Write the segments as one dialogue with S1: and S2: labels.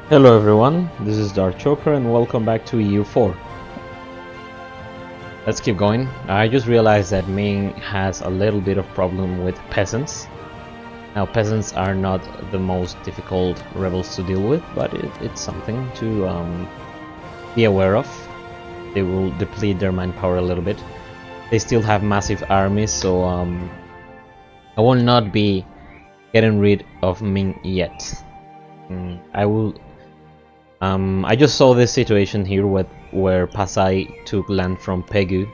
S1: Hello everyone, this is Dark Choker and welcome back to EU4. Let's keep going. I just realized that Ming has a little bit of problem with peasants. Now peasants are not the most difficult rebels to deal with, but it's something to be aware of. They will deplete their manpower a little bit. They still have massive armies, so I will not be getting rid of Ming yet. I will. I just saw this situation here where Pasai took land from Pegu,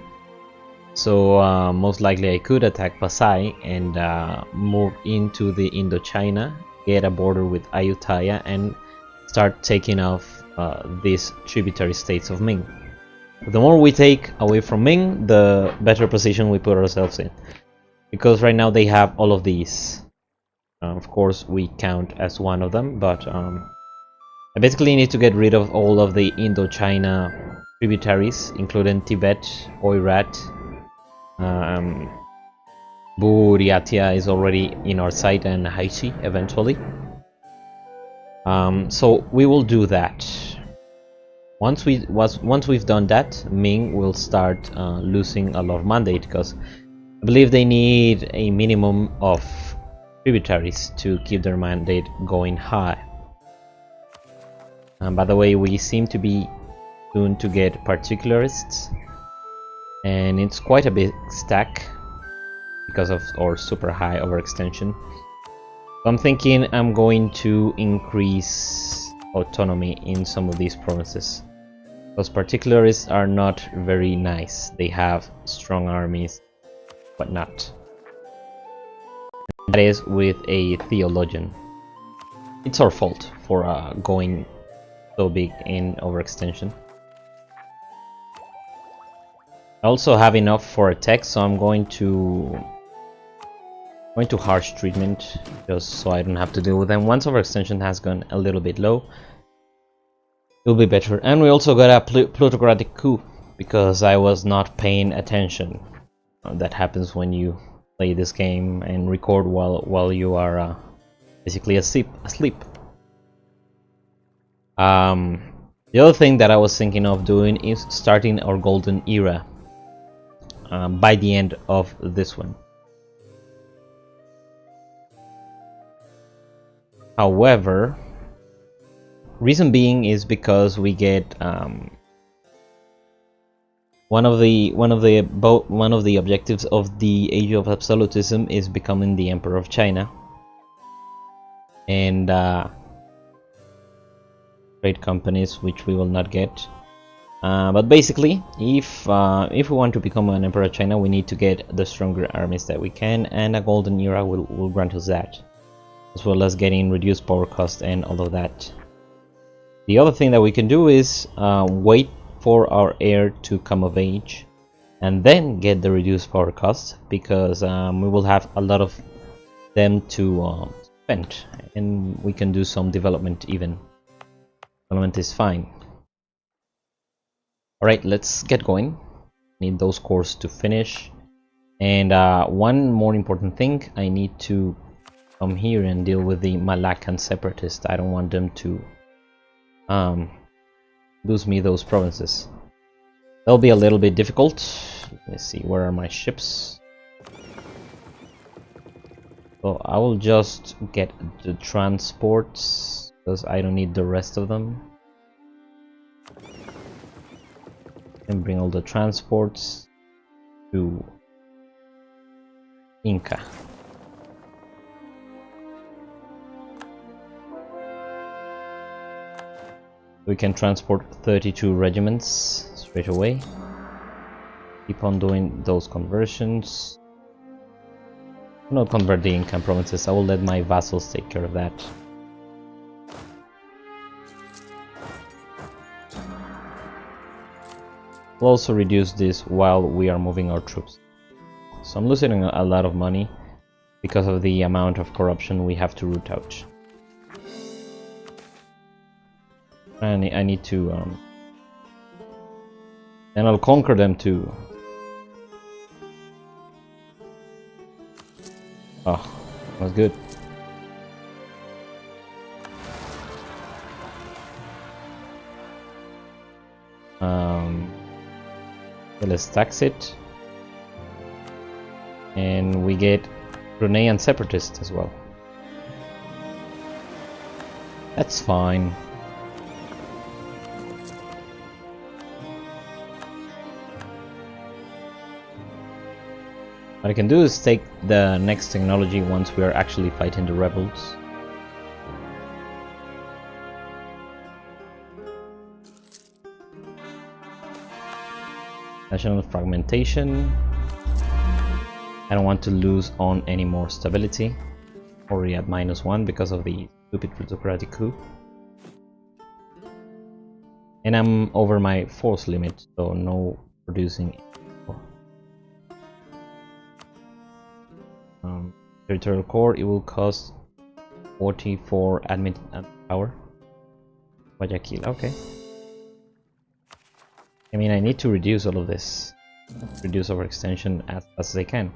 S1: so most likely I could attack Pasai and move into the Indochina, get a border with Ayutthaya, and start taking off these tributary states of Ming. The more we take away from Ming, the better position we put ourselves in, because right now they have all of these. Of course, we count as one of them, but I basically need to get rid of all of the Indochina tributaries, including Tibet, Oirat. Buryatia is already in our sight, and Haishi eventually. So we will do that. Once we've done that, Ming will start losing a lot of mandate, because I believe they need a minimum of tributaries to keep their mandate going high. By the way, we seem to be soon to get particularists, and it's quite a big stack because of our super high overextension. So I'm thinking I'm going to increase autonomy in some of these provinces. Those particularists are not very nice. They have strong armies, but not. That is with a theologian. It's our fault for going so big in overextension. I also have enough for a tech, so I'm going to harsh treatment, just so I don't have to deal with them. Once overextension has gone a little bit low, it'll be better. And we also got a plutocratic coup, because I was not paying attention. That happens when you play this game and record while you are basically asleep. The other thing that I was thinking of doing is starting our golden era by the end of this one. However, reason being is because we get one of the objectives of the Age of Absolutism is becoming the Emperor of China, and trade companies, which we will not get. But basically, if we want to become an Emperor of China, we need to get the stronger armies that we can, and a golden era will grant us that, as well as getting reduced power cost and all of that. The other thing that we can do is wait for our heir to come of age, and then get the reduced power cost, because we will have a lot of them to spend, and we can do some development even. Development is fine. Alright, let's get going. Need those cores to finish. And one more important thing, I need to come here and deal with the Malaccan separatists. I don't want them to lose me those provinces. That'll be a little bit difficult. Let's see, where are my ships? So I will just get the transports, because I don't need the rest of them. And bring all the transports to Inca. We can transport 32 regiments straight away. Keep on doing those conversions. Not convert the Incan provinces, I will let my vassals take care of that. We'll also reduce this while we are moving our troops. So I'm losing a lot of money because of the amount of corruption we have to root out. And I need to and I'll conquer them too. Oh, that's good. Let's tax it. And we get Brunei and Separatist as well. That's fine. What I can do is take the next technology once we are actually fighting the rebels. National fragmentation. I don't want to lose on any more stability. Already at -1 because of the stupid plutocratic coup. And I'm over my force limit, so no producing anymore. Territorial core, it will cost 44 admin power. Guayaquil, okay. I mean, I need to reduce all of this. Reduce overextension as fast as I can.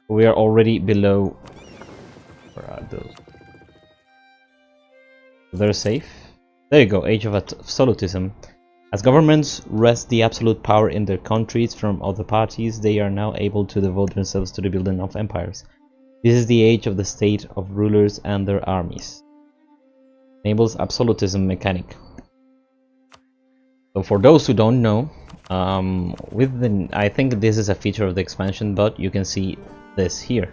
S1: We are already below. Where are those? They're safe. There you go, Age of Absolutism. As governments wrest the absolute power in their countries from other parties, they are now able to devote themselves to the building of empires. This is the age of the state of rulers and their armies. Enables absolutism mechanic. So for those who don't know, I think this is a feature of the expansion, but you can see this here.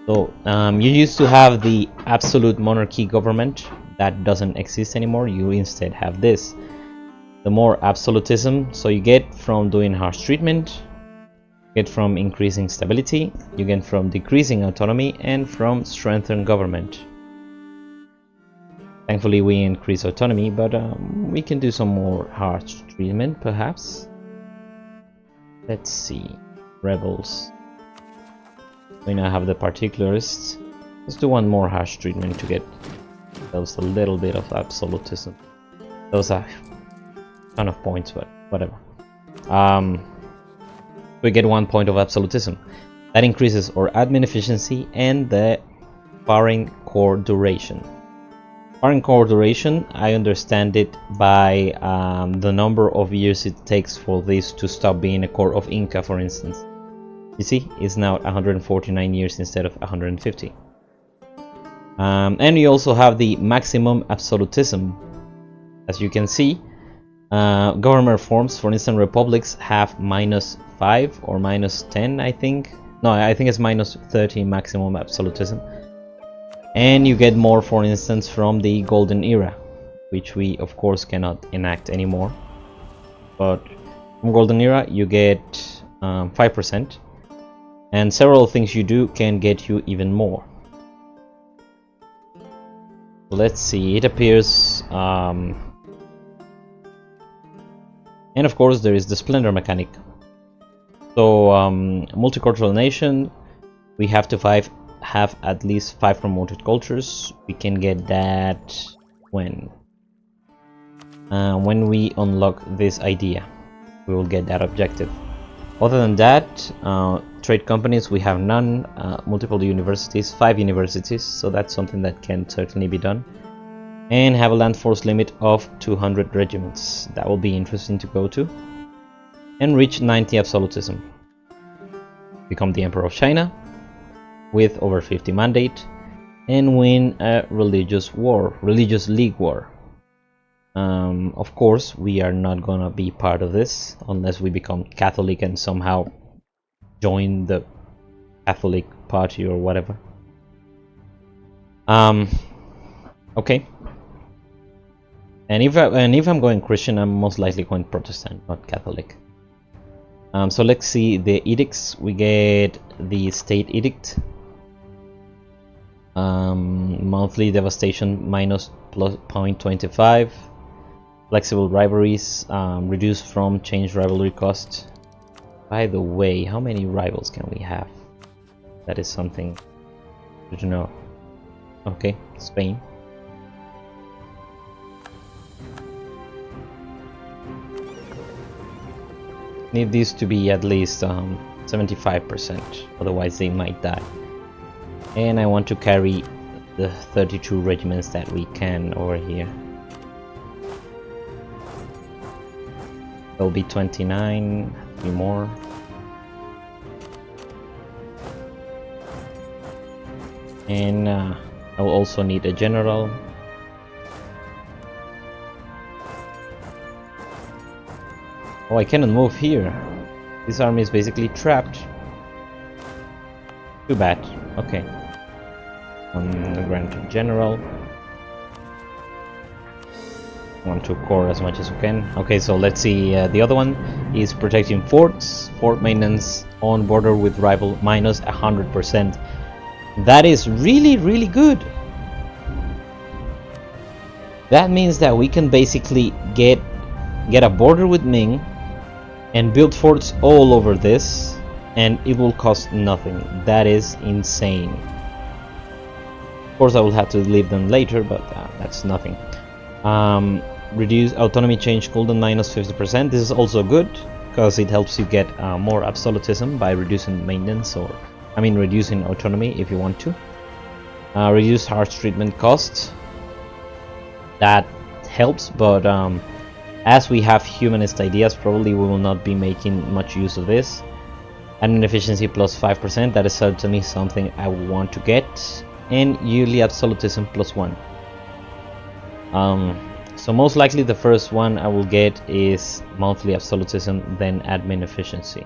S1: So you used to have the absolute monarchy government. That doesn't exist anymore. You instead have this. The more absolutism, so you get from doing harsh treatment, you get from increasing stability, you get from decreasing autonomy, and from strengthened government. Thankfully we increase autonomy, but we can do some more harsh treatment perhaps. Let's see. Rebels. We now have the particularists. Let's do one more harsh treatment to get those a little bit of absolutism. Those are ton of points, but whatever. We get 1 point of absolutism. That increases our admin efficiency and the firing core duration. Firing core duration, I understand it by the number of years it takes for this to stop being a core of Inca, for instance. You see, it's now 149 years instead of 150. And you also have the maximum absolutism. As you can see, government forms, for instance, republics have -5 or -10, I think. No, I think it's -30 maximum absolutism. And you get more, for instance, from the golden era, which we of course cannot enact anymore. But from golden era you get 5%, and several things you do can get you even more. Let's see, it appears and of course there is the splendor mechanic. So multicultural nation, we have to have at least 5 promoted cultures. We can get that when we unlock this idea, we will get that objective. Other than that, trade companies, we have none. Multiple universities, 5 universities, so that's something that can certainly be done. And have a land force limit of 200 regiments. That will be interesting to go to. And reach 90 absolutism. Become the Emperor of China with over 50 mandate, and win a religious league war. Of course, we are not gonna be part of this unless we become Catholic and somehow join the Catholic party or whatever. Okay. And if I'm going Christian, I'm most likely going Protestant, not Catholic. So let's see the edicts. We get the state edict. Monthly devastation minus plus 0.25. Flexible rivalries, reduced from change rivalry cost. By the way, how many rivals can we have? That is something to know. Okay, Spain. Need these to be at least 75%, otherwise they might die. And I want to carry the 32 regiments that we can over here. There'll be 29, 3 more. And I will also need a general. Oh, I cannot move here. This army is basically trapped. Too bad. Okay. Grant general. Want to core as much as we can. Okay, so let's see. The other one is protecting forts. Fort maintenance on border with rival minus 100%. That is really good. That means that we can basically get a border with Ming and build forts all over this, and it will cost nothing. That is insane. Of course, I will have to leave them later, but that's nothing. Reduce autonomy change cooldown minus 50%. This is also good because it helps you get more absolutism by reducing maintenance, or I mean reducing autonomy if you want to. Reduce harsh treatment costs. That helps, but as we have humanist ideas, probably we will not be making much use of this. Admin efficiency plus 5%. That is certainly something I want to get. And yearly absolutism plus 1. So most likely the first one I will get is monthly absolutism, then admin efficiency.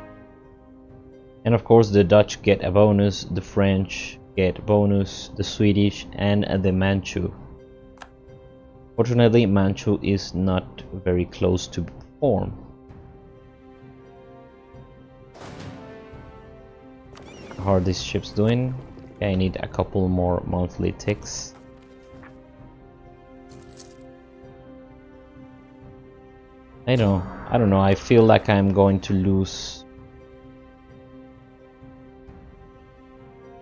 S1: And of course the Dutch get a bonus, the French get a bonus, the Swedish and the Manchu. Fortunately, Manchu is not very close to form. How are these ships doing? Okay, I need a couple more monthly ticks. I don't know. I feel like I'm going to lose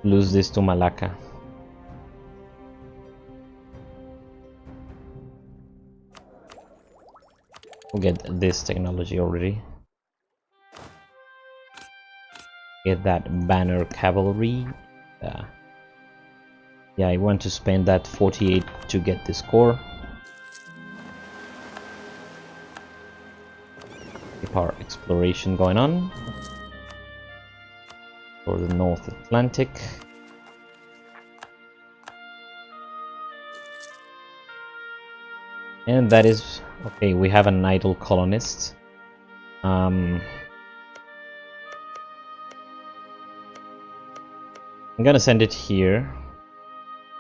S1: this to Malacca. We'll get this technology already. Get that banner cavalry. Yeah, I want to spend that 48 to get this core. Keep our exploration going on for the North Atlantic. And that is okay. We have an idle colonist. I'm gonna send it here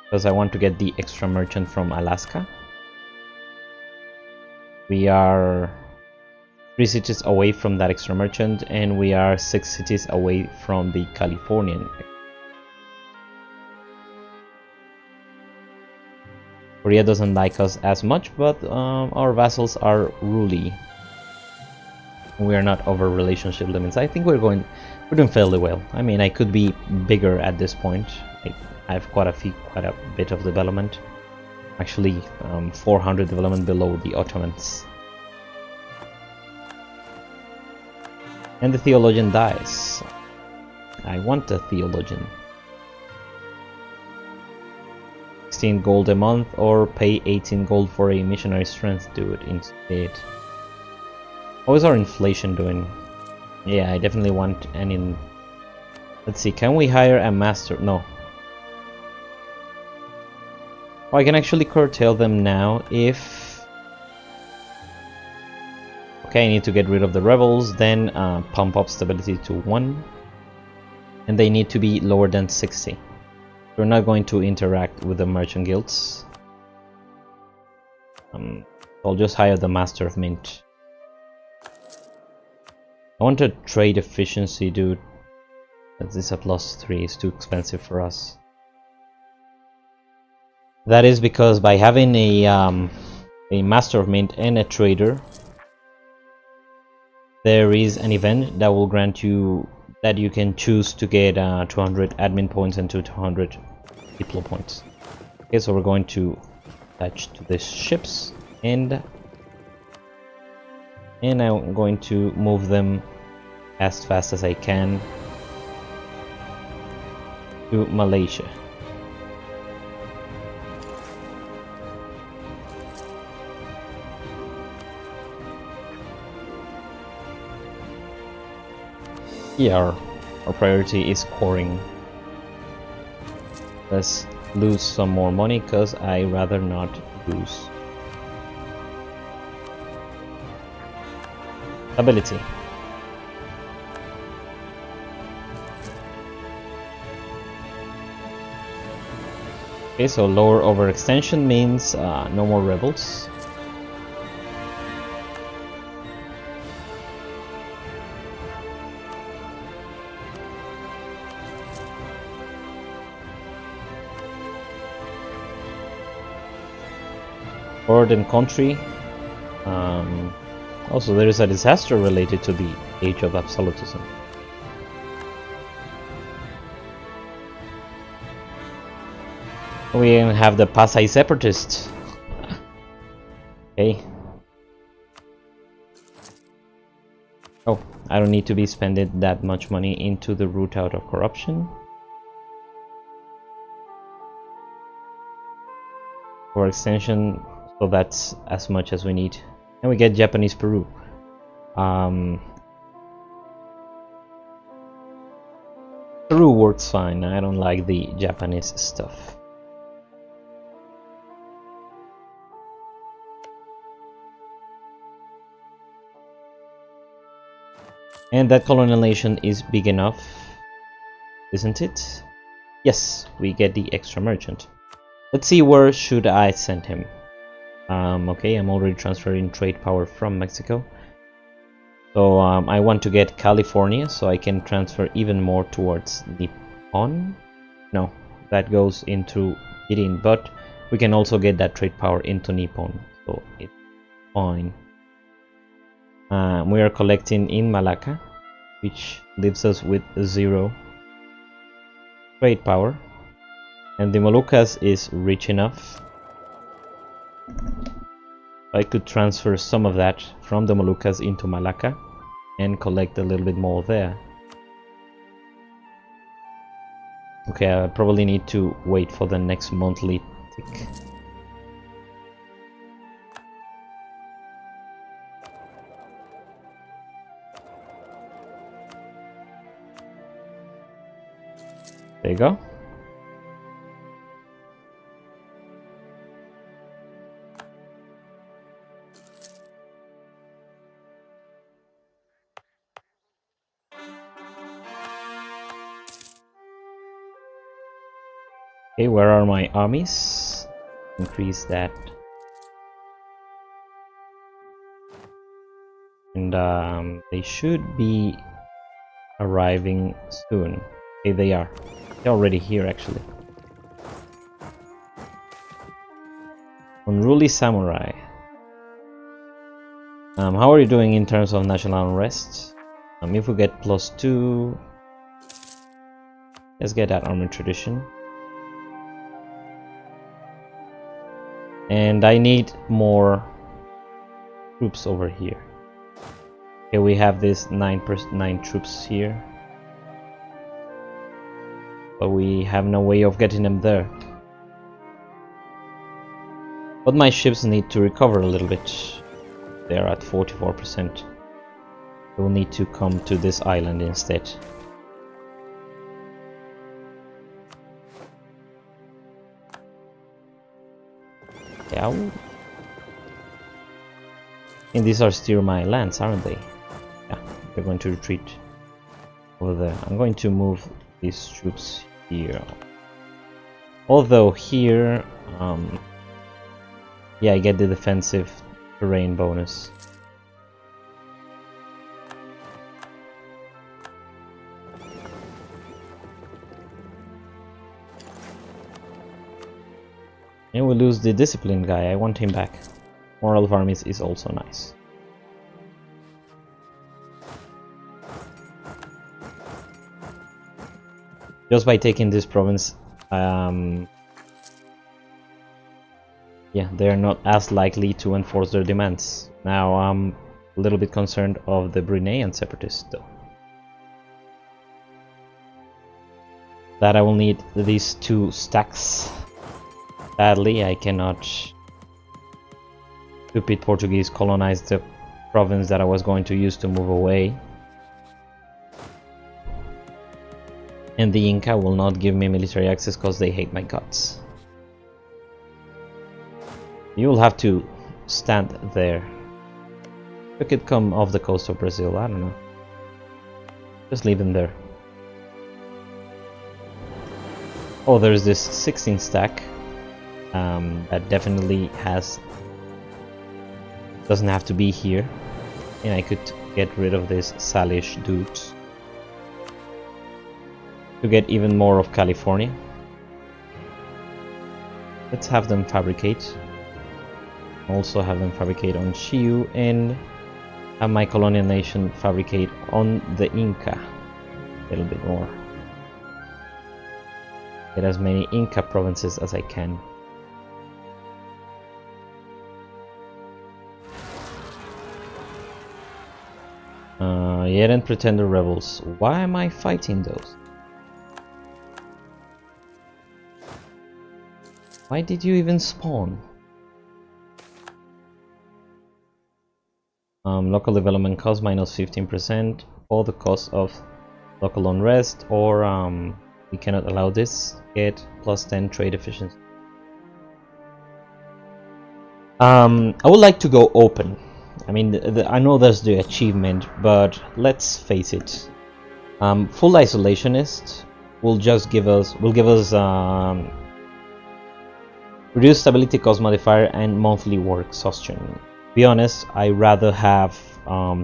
S1: because I want to get the extra merchant from Alaska. We are 3 cities away from that extra merchant, and we are 6 cities away from the Californian. Korea doesn't like us as much, but our vassals are ruly. We are not over relationship limits. I think we're doing fairly well. I mean, I could be bigger at this point. I have quite a bit of development. Actually, 400 development below the Ottomans. And the theologian dies. I want a theologian. 16 gold a month, or pay 18 gold for a missionary strength. Do it instead. How is our inflation doing? Yeah, I definitely want an in. Let's see, can we hire a master? No. Oh, I can actually curtail them now if... Okay, I need to get rid of the rebels, then pump up stability to 1. And they need to be lower than 60. We're not going to interact with the merchant guilds. I'll just hire the master of mint. I want a trade efficiency, dude. This is a +3, it's too expensive for us. That is because by having a master of mint and a trader, there is an event that will grant you that you can choose to get 200 admin points and 200 diplo points. Okay, so we're going to attach to these ships, and I'm going to move them as fast as I can to Malaysia. Yeah, our priority is coring. Let's lose some more money because I rather not lose. Ability. Okay, so lower overextension means no more rebels. Foreign country. Also, there is a disaster related to the age of absolutism. We even have the Pasai separatists. Okay. Oh, I don't need to be spending that much money into the root out of corruption. For extension, so that's as much as we need. And we get Japanese Peru. Peru works fine. I don't like the Japanese stuff. And that colonization is big enough, isn't it? Yes, we get the extra merchant. Let's see, where should I send him? Okay, I'm already transferring trade power from Mexico. So I want to get California so I can transfer even more towards Nippon. No, that goes into Kirin, but we can also get that trade power into Nippon, so it's fine. We are collecting in Malacca, which leaves us with 0 trade power, and the Moluccas is rich enough. I could transfer some of that from the Moluccas into Malacca and collect a little bit more there. Okay, I probably need to wait for the next monthly tick. There you go. Okay, where are my armies? Increase that. And they should be arriving soon. Okay, they are. They're already here, actually. Unruly Samurai. How are you doing in terms of national unrest? If we get +2, let's get that army tradition. And I need more troops over here. Okay, we have this 9 troops here, but we have no way of getting them there. But my ships need to recover a little bit. They're at 44%. We'll need to come to this island instead. Yeah. And these are still my lands, aren't they? Yeah, they're going to retreat over there. I'm going to move these troops here. Although here, yeah, I get the defensive terrain bonus. And we lose the discipline guy. I want him back. Moral of armies is also nice. Just by taking this province, yeah, they're not as likely to enforce their demands. Now I'm a little bit concerned of the Bruneian separatists, though. That I will need these 2 stacks. Sadly, I cannot. Stupid Portuguese colonized the province that I was going to use to move away. And the Inca will not give me military access because they hate my guts. You will have to stand there. You could come off the coast of Brazil, I don't know. Just leave them there. Oh, there's this 16 stack that definitely doesn't have to be here. And I could get rid of these Salish dudes to get even more of California. Let's have them fabricate. Also have them fabricate on Shiu and have my colonial nation fabricate on the Inca a little bit more. Get as many Inca provinces as I can. Yet and pretender rebels. Why am I fighting those? Why did you even spawn? Local development cost minus 15% for the cost of local unrest, or we cannot allow this. Get plus 10 trade efficiency. I would like to go open. I mean, I know there's the achievement, but let's face it. Full isolationist will just give us reduced stability cost modifier and monthly war exhaustion. To be honest, I rather have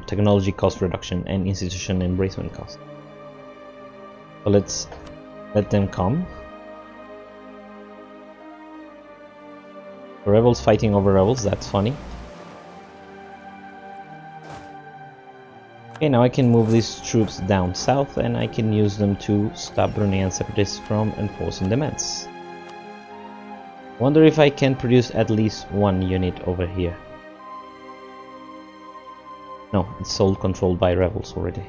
S1: technology cost reduction and institution embracement cost. So let's let them come. Rebels fighting over rebels, that's funny. Okay, now I can move these troops down south and I can use them to stop Bruneian separatists from enforcing demands. Wonder if I can produce at least one unit over here. No, it's all controlled by rebels already.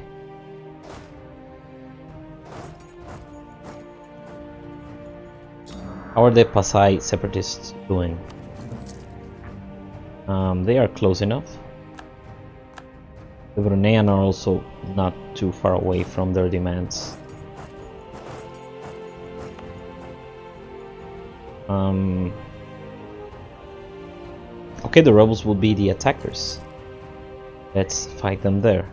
S1: How are the Pasai separatists doing? They are close enough. The Bruneian are also not too far away from their demands. Okay, the rebels will be the attackers. Let's fight them there.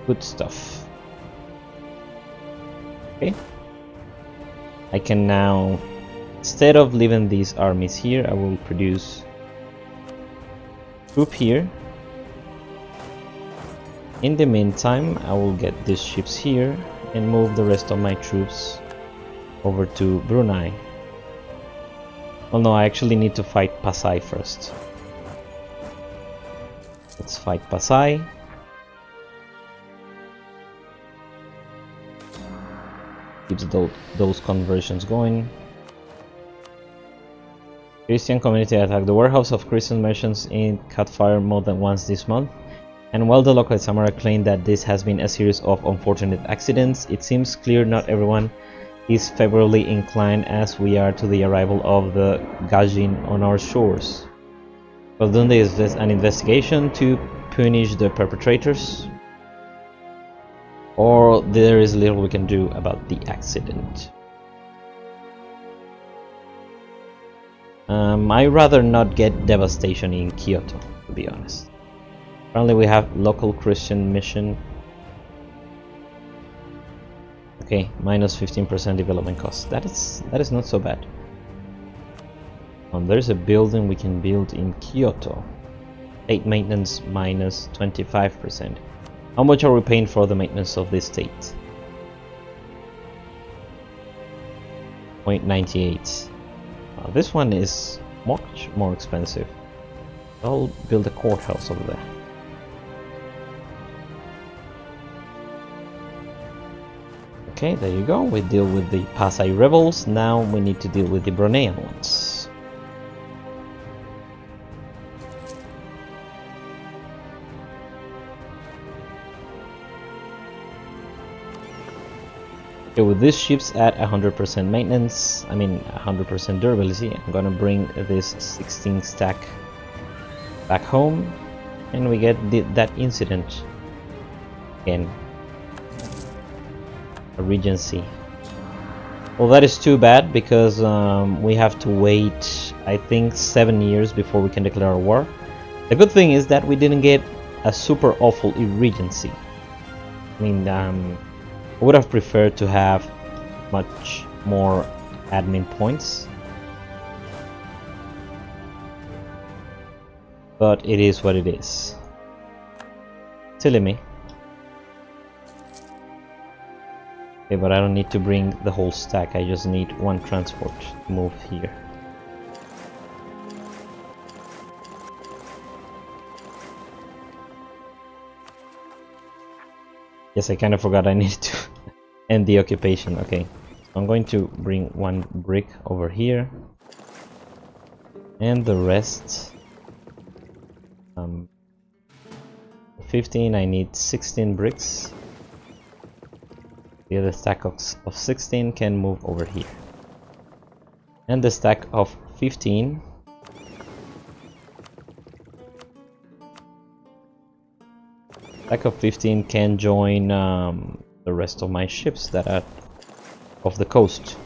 S1: Good stuff. Okay. I can now, instead of leaving these armies here, I will produce troop here. In the meantime, I will get these ships here and move the rest of my troops over to Brunei. Oh no, I actually need to fight Pasai first. Let's fight Pasai. Keeps those conversions going. Christian community attacked the warehouse of Christian merchants in Catfire more than once this month. And while the local samurai claim that this has been a series of unfortunate accidents, it seems clear not everyone is favorably inclined as we are to the arrival of the Gaijin on our shores. Well, don't they invest an investigation to punish the perpetrators? Or there is little we can do about the accident? I'd rather not get devastation in Kyoto, to be honest. Apparently we have local Christian mission. Okay, minus 15% development cost. That is not so bad. There's a building we can build in Kyoto. State maintenance minus 25%. How much are we paying for the maintenance of this state? 0.98. This one is much more expensive. I'll build a courthouse over there. Okay, there you go. We deal with the Pasai rebels. Now we need to deal with the Bruneian ones. Okay, with these ships at 100% maintenance, 100% durability, I'm gonna bring this 16 stack back home, and we get that incident again. a regency. Well, that is too bad, because we have to wait, I think, 7 years before we can declare a war. The good thing is that we didn't get a super awful regency. I mean, I would have preferred to have much more admin points, but it is what it is. Silly me. Okay, but I don't need to bring the whole stack, I just need one transport to move here. Yes, I kind of forgot I needed to end the occupation. Okay, so I'm going to bring one brick over here, and the rest, 15, I need 16 bricks. The other stack of 16 can move over here, and the stack of 15 can join the rest of my ships that are off the coast.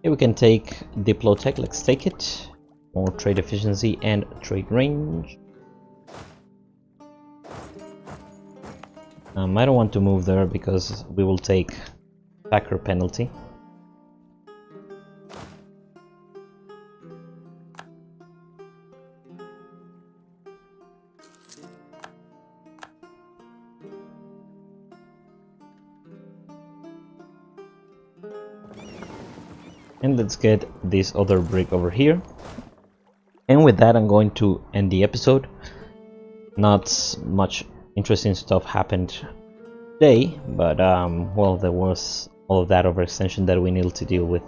S1: Here we can take Diplotech, let's take it. More trade efficiency and trade range. I don't want to move there because we will take attacker penalty. And let's get this other brick over here. And with that, I'm going to end the episode. Not much interesting stuff happened today, but well, there was all of that overextension that we needed to deal with.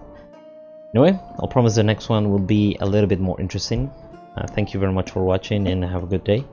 S1: Anyway, I'll promise the next one will be a little bit more interesting. Thank you very much for watching, and have a good day.